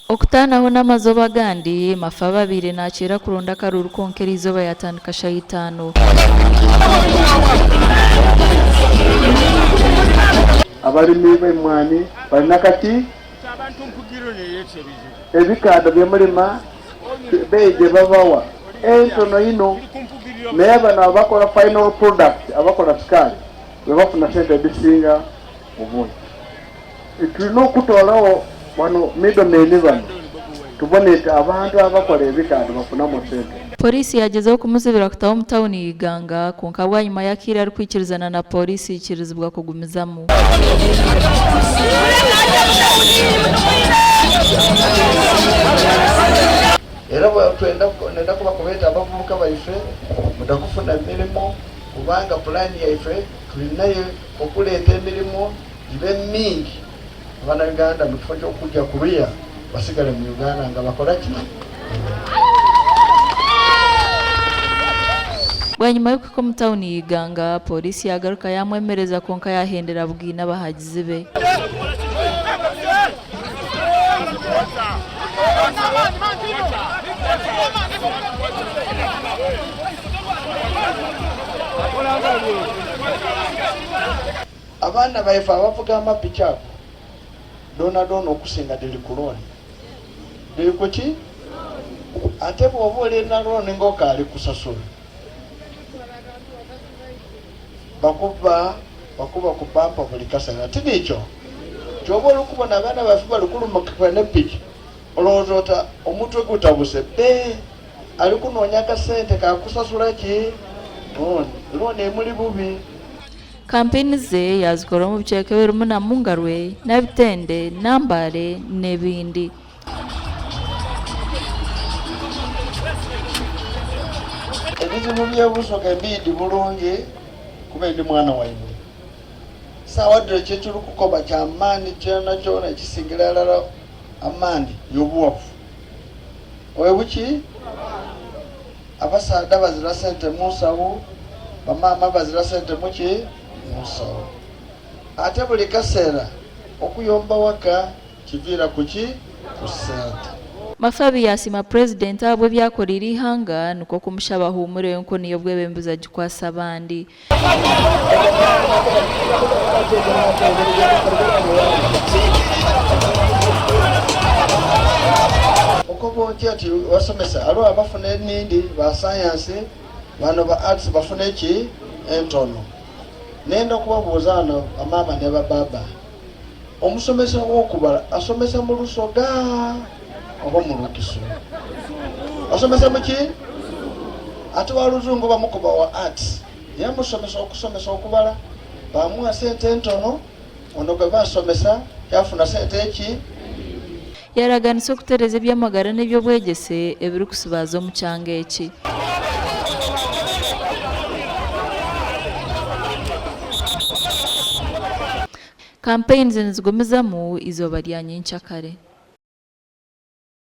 Okutanaho n'amazoba gandi mafa babiri nakira kuronda akaruru konkera izoba yatandika shayitano. Abalimi b'emmwanyi balina kati ebikaada by'emulima beije babawa entono ino naye bano abakola final product abakola sukali bebafuna sente ebisinga obungi. Tulina okutoolawo bano middlemen bano tubone nti abantu abakola ebikaada bafunamu sente. Polisi yagezeho kumuzibira kutaho mu tawuni Iganga konka bwanyuma yakira ari kwikirizana na polisi ikirizibwa kugumizamu. Era twenda kubakubeta abavubuka baife mutakufuna emirimu kubanga pulani yaife tulinayo okuleeta emirimu gibe mingi Abannayuganda mu kifo ky'okujja kuliya basigale mu Uganda nga bakola ki. Bwanyuma y'uko mu tawuni Iganga polisi yagaruka yamwemereza konka yahendera bwina abahagizi be. Abaana baife abavuga amapiki ago dona okusinga diri kuloni diri kuki ate bw'oba olina loni ng'okaali kusasula bakuba ku pampa buli kaseera tinikyo kyoba olukubona abaana baffe balukulumukibwa ne piki olowooza ota omutwe gutabuse be ali kunoonya akasente kakusasula ki loni emuli bubi. Kampeni ze yazikora mu biceke birumu na Mungarwe na Bitende Nambale n'ebindi. Ebizibu by'obusoga embidi bulungi kuba ndi mwana waibwe sawadde kyekiri kukoba kyamaani kyona ekisingira alala amaani y'obuwafu owebuki abasaada bazira sente munsawo bamaama bazira sente muki munsawo ate buli kaseera okuyomba waka kiviira kuki ku sente. Mafabi yasima president abwe byakorera ihanga nuko kumushaba humure yonko niyo bwebembuza gikwasa abandi. Uko bonti ati wasomesa alo abafuna enindi ba science bano ba arts bafuna eki entono nenda kubabuuzana amama ne bababa omusomesa w'okubala asomesa mu Lusoga oba mu Lukiso asomesa muki ate wa Luzungu bamukuba wa arts yamusomesa okusomesa okubala bamuwa sente entono ono gwe basomesa yafuna sente eki. Yaraganise okutereza ebyamagara n'ebyobwegese ebiri kusibaza omu kyanga eki. Campaigns nizigumizamu izooba lya nyinkya kare.